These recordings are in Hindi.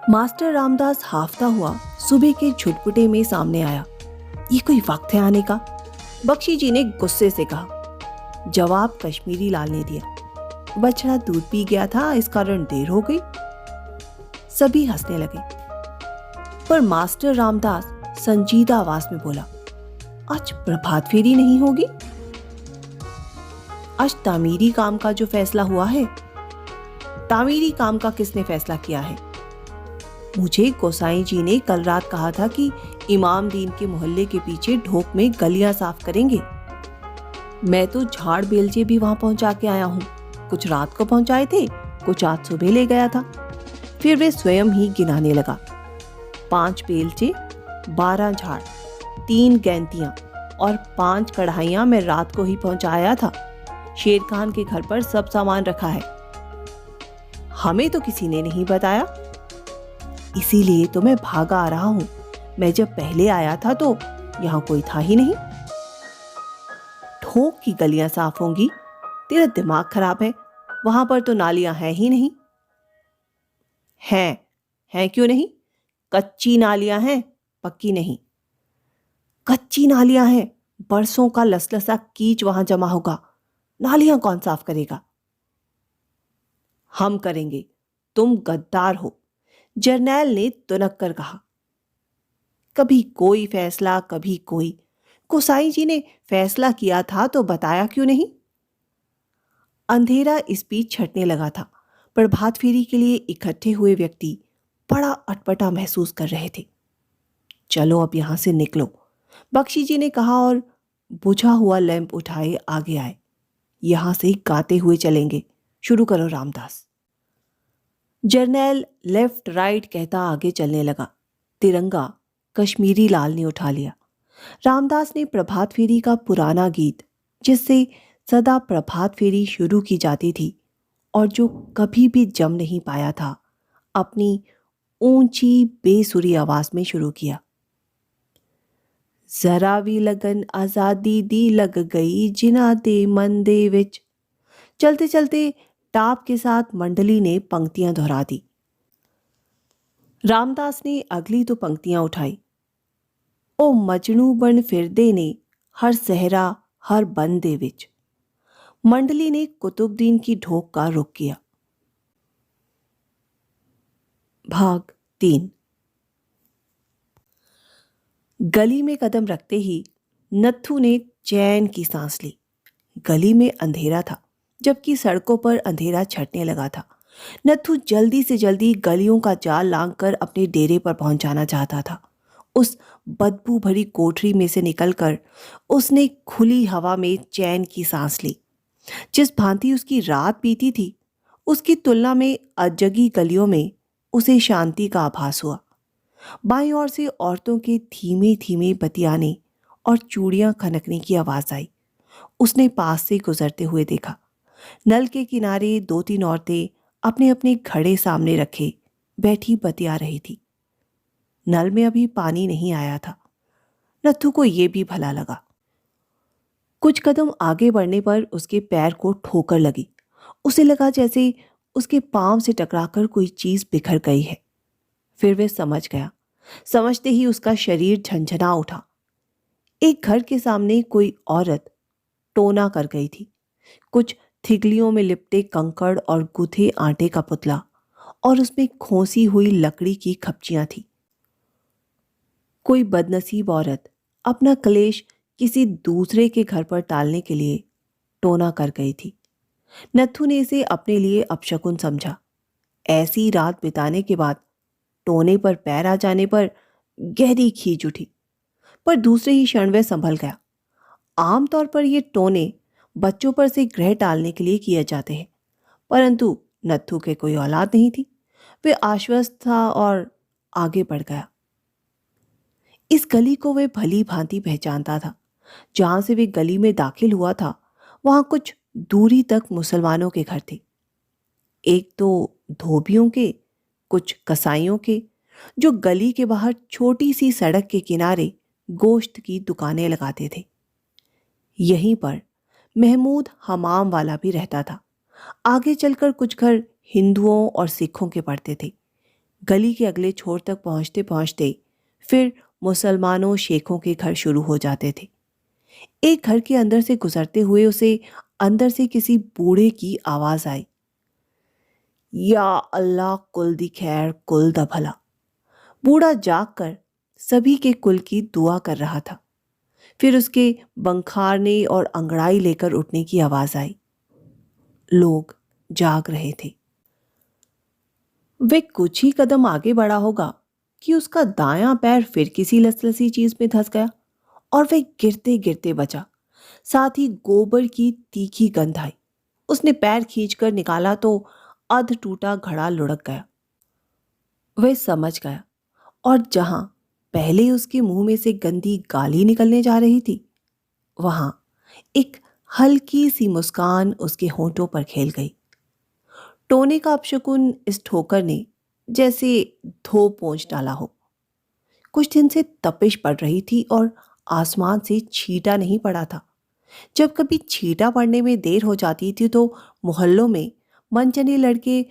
मास्टर रामदास हाफता हुआ सुबह के छुटपुटे में सामने आया। ये कोई वक्त है आने का? बख्शी जी ने गुस्से से कहा। जवाब कश्मीरी लाल ने दिया, बछड़ा दूध पी गया था, इस कारण देर हो गई। सभी हंसने लगे, पर मास्टर रामदास संजीदा आवाज में बोला, आज प्रभात फेरी नहीं होगी? आज तामीरी काम का जो फैसला हुआ है। तामीरी काम का किसने फैसला किया है? मुझे गोसाई जी ने कल रात कहा था कि इमाम दीन के मोहल्ले के पीछे ढोक में गलियां साफ करेंगे। मैं तो झाड़ बेलचे भी वहां पहुंचा के आया हूं। कुछ रात को पहुंचाए थे, कुछ आज सुबह ले गया था। फिर वे स्वयं ही गिनाने लगा। 5 बेलचे, 12 झाड़, 3 गैंतियां और 5 कढ़ाइयां मैं रात को ही पहुंचाया था। शेर खान के घर पर सब सामान रखा है। हमें तो किसी ने नहीं बताया, इसीलिए तो मैं भागा आ रहा हूं। मैं जब पहले आया था तो यहां कोई था ही नहीं। ढोक की गलियां साफ होंगी? तेरा दिमाग खराब है, वहां पर तो नालियां हैं ही नहीं। हैं क्यों नहीं? कच्ची नालियां हैं, पक्की नहीं। कच्ची नालियां हैं, बरसों का लसलसा कीच वहां जमा होगा। नालियां कौन साफ करेगा? हम करेंगे, तुम गद्दार हो, जर्नैल ने तुनक कर कहा। कभी कोई फैसला, कभी कोई। गोसाई जी ने फैसला किया था तो बताया क्यों नहीं? अंधेरा इस बीच छटने लगा था। प्रभात फेरी के लिए इकट्ठे हुए व्यक्ति बड़ा अटपटा महसूस कर रहे थे। चलो अब यहां से निकलो, बख्शी जी ने कहा और बुझा हुआ लैंप उठाए आगे आए। यहां से गाते हुए चलेंगे, शुरू करो रामदास। जर्नैल लेफ्ट राइट कहता आगे चलने लगा। तिरंगा कश्मीरी लाल ने उठा लिया। रामदास ने प्रभात फेरी का पुराना गीत, जिससे सदा प्रभात फेरी शुरू की जाती थी और जो कभी भी जम नहीं पाया था, अपनी ऊंची बेसुरी आवाज में शुरू किया। जरा भी लगन आजादी दी लग गई जिना दे मन दे विच। चलते चलते टाप के साथ मंडली ने पंक्तियां दोहरा दी। रामदास ने अगली 2 पंक्तियां उठाई। ओ मजनू बन फिरदे ने हर सहरा हर बन दे विच। मंडली ने कुतुबुद्दीन की ढोक का रुख किया। भाग 3। गली में कदम रखते ही नत्थू ने चैन की सांस ली। गली में अंधेरा था, जबकि सड़कों पर अंधेरा छटने लगा था। नत्थू जल्दी से जल्दी गलियों का जाल लांघकर अपने डेरे पर पहुंच जाना चाहता था। उस बदबू भरी कोठरी में से निकलकर उसने खुली हवा में चैन की सांस ली। जिस भांति उसकी रात बीती थी, उसकी तुलना में अजगी गलियों में उसे शांति का आभास हुआ। बाईं ओर से औरतों के धीमे धीमे बतियाने और चूड़ियां खनकने की आवाज आई। उसने पास से गुजरते हुए देखा। नल के किनारे 2-3 औरतें अपने अपने घड़े सामने रखे बैठी बतिया रही थी। नल में अभी पानी नहीं आया था। नत्थू को यह भी भला लगा। कुछ कदम आगे बढ़ने पर उसके पैर को ठोकर लगी। उसे लगा जैसे उसके पांव से टकराकर कोई चीज बिखर गई है। फिर वह समझ गया। समझते ही उसका शरीर झंझना उठा। एक घर के सामने कोई औरत टोना कर गई थी। कुछ थिगलियों में लिपटे कंकड़ और गुथे आटे का पुतला और उसमें खोसी हुई लकड़ी की खपचियां थी। कोई बदनसीब औरत अपना क्लेश किसी दूसरे के घर पर टालने के लिए टोना कर गई थी। नत्थू ने इसे अपने लिए अपशकुन समझा। ऐसी रात बिताने के बाद टोने पर पैर आ जाने पर गहरी खींच उठी, पर दूसरे ही क्षण वह संभल गया। आमतौर पर ये टोने बच्चों पर से ग्रह टालने के लिए किए जाते हैं, परंतु नत्थू के कोई औलाद नहीं थी। वे आश्वस्त था और आगे बढ़ गया। इस गली को वे भली भांति पहचानता था। जहां से वे गली में दाखिल हुआ था, वहां कुछ दूरी तक मुसलमानों के घर थे। एक तो धोबियों के, कुछ कसाईयों के, जो गली के बाहर छोटी सी सड़क के किनारे गोश्त की दुकानें लगाते थे। यहीं पर महमूद हमाम वाला भी रहता था। आगे चलकर कुछ घर हिंदुओं और सिखों के पड़ते थे। गली के अगले छोर तक पहुंचते पहुंचते फिर मुसलमानों शेखों के घर शुरू हो जाते थे। एक घर के अंदर से गुजरते हुए उसे अंदर से किसी बूढ़े की आवाज आई, या अल्लाह कुल दी खैर कुल दा भला। बूढ़ा जाग कर सभी के कुल की दुआ कर रहा था। फिर उसके बंखारने और अंगड़ाई लेकर उठने की आवाज आई। लोग जाग रहे थे। वे कुछ ही कदम आगे बढ़ा होगा कि उसका दायां पैर फिर किसी लसलसी चीज में धंस गया और वह गिरते गिरते बचा। साथ ही गोबर की तीखी गंध आई। उसने पैर खींचकर निकाला तो अध टूटा घड़ा लुढ़क गया। वह समझ गया और जहां पहले उसके मुंह में से गंदी गाली निकलने जा रही थी, वहां एक हल्की सी मुस्कान उसके होंठों पर खेल गई। टोने का अपशकुन इस ठोकर ने जैसे धो पोंछ डाला हो। कुछ दिन से तपिश पड़ रही थी और आसमान से छींटा नहीं पड़ा था। जब कभी छींटा पड़ने में देर हो जाती थी तो मोहल्लों में मनचने लड़के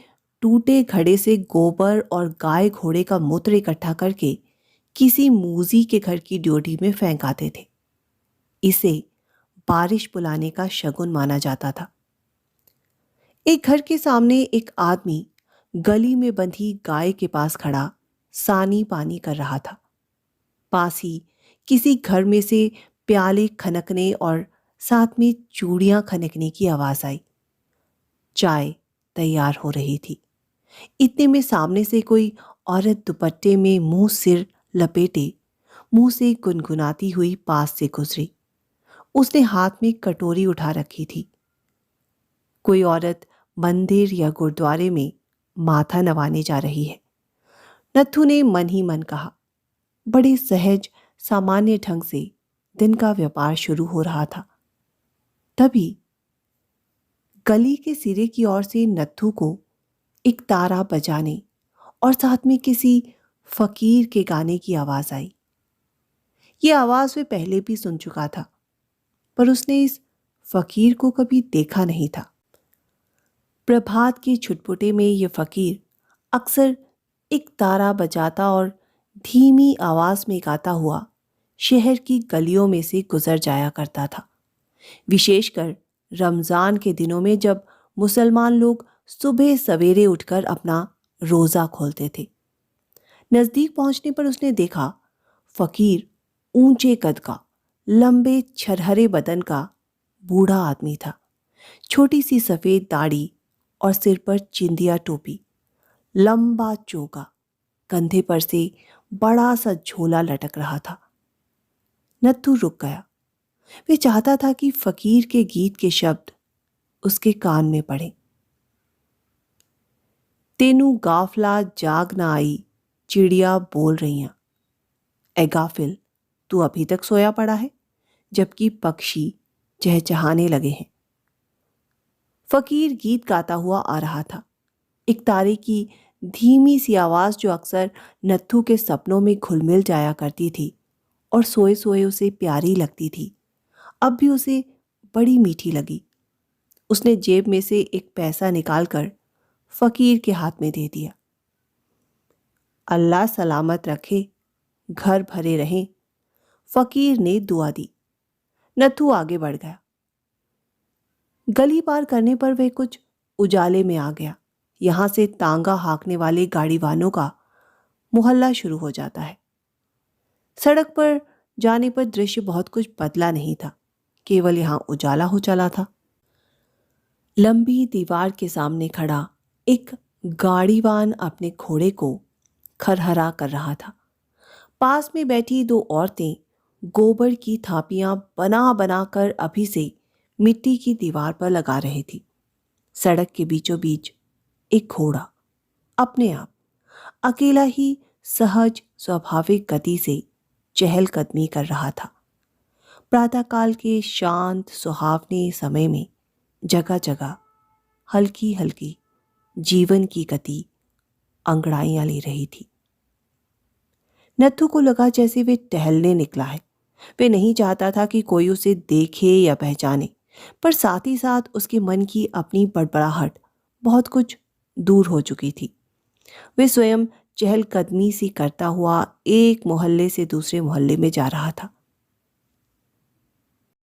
टूटे घड़े से गोबर और गाय घोड़े का मूत्र इकट्ठा करके किसी मूजी के घर की ड्योढ़ी में फेंक आते थे। इसे बारिश बुलाने का शगुन माना जाता था। एक घर के सामने एक आदमी गली में बंधी गाय के पास खड़ा सानी पानी कर रहा था। पास ही किसी घर में से प्याले खनकने और साथ में चूड़ियां खनकने की आवाज आई। चाय तैयार हो रही थी। इतने में सामने से कोई औरत दुपट्टे में मुंह सिर लपेटे मुंह से गुनगुनाती हुई पास से गुजरी। उसने हाथ में कटोरी उठा रखी थी। कोई औरत मंदिर या गुरुद्वारे में माथा नवाने जा रही है। नत्थू ने मन ही मन कहा। बड़े सहज सामान्य ढंग से दिन का व्यापार शुरू हो रहा था। तभी गली के सिरे की ओर से नत्थू को एक तारा बजाने और साथ में किसी फकीर के गाने की आवाज आई। ये आवाज वे पहले भी सुन चुका था, पर उसने इस फकीर को कभी देखा नहीं था। प्रभात के छुटपुटे में ये फकीर अक्सर एक तारा बजाता और धीमी आवाज में गाता हुआ शहर की गलियों में से गुजर जाया करता था। विशेषकर रमजान के दिनों में जब मुसलमान लोग सुबह सवेरे उठकर अपना रोजा खोलते थे। नजदीक पहुंचने पर उसने देखा फकीर ऊंचे कद का, लंबे छरहरे बदन का बूढ़ा आदमी था। छोटी सी सफेद दाढ़ी और सिर पर चिंदिया टोपी, लंबा चोगा, कंधे पर से बड़ा सा झोला लटक रहा था। नत्थू रुक गया। वे चाहता था कि फकीर के गीत के शब्द उसके कान में पड़े। तेनू गाफला जाग ना आई, चिड़िया बोल रही। ए गाफिल, तू अभी तक सोया पड़ा है, जबकि पक्षी चहचहाने लगे हैं। फकीर गीत गाता हुआ आ रहा था। एक तारे की धीमी सी आवाज जो अक्सर नत्थू के सपनों में घुलमिल जाया करती थी और सोए सोए उसे प्यारी लगती थी, अब भी उसे बड़ी मीठी लगी। उसने जेब में से एक पैसा निकालकर फकीर के हाथ में दे दिया। अल्लाह सलामत रखे, घर भरे रहें। फकीर ने दुआ दी। नत्थू आगे बढ़ गया। गली पार करने पर वह कुछ उजाले में आ गया। यहां से तांगा हाँकने वाले गाड़ी वालों का मोहल्ला शुरू हो जाता है। सड़क पर जाने पर दृश्य बहुत कुछ बदला नहीं था, केवल यहां उजाला हो चला था। लंबी दीवार के सामने खड़ा एक गाड़ीवान अपने घोड़े को खरहरा कर रहा था। पास में बैठी दो औरतें गोबर की थापियां बना बनाकर अभी से मिट्टी की दीवार पर लगा रही थी। सड़क के बीचों बीच एक घोड़ा अपने आप अकेला ही सहज स्वाभाविक गति से चहलकदमी कर रहा था। प्रातःकाल के शांत सुहावने समय में जगह जगह हल्की हल्की जीवन की गति अंगड़ाइयां ले रही थी। नत्थू को लगा जैसे वे टहलने निकला है। वे नहीं चाहता था कि कोई उसे देखे या पहचाने, पर साथ ही साथ उसके मन की अपनी बड़बड़ाहट बहुत कुछ दूर हो चुकी थी। वे स्वयं चहलकदमी सी करता हुआ एक मोहल्ले से दूसरे मोहल्ले में जा रहा था।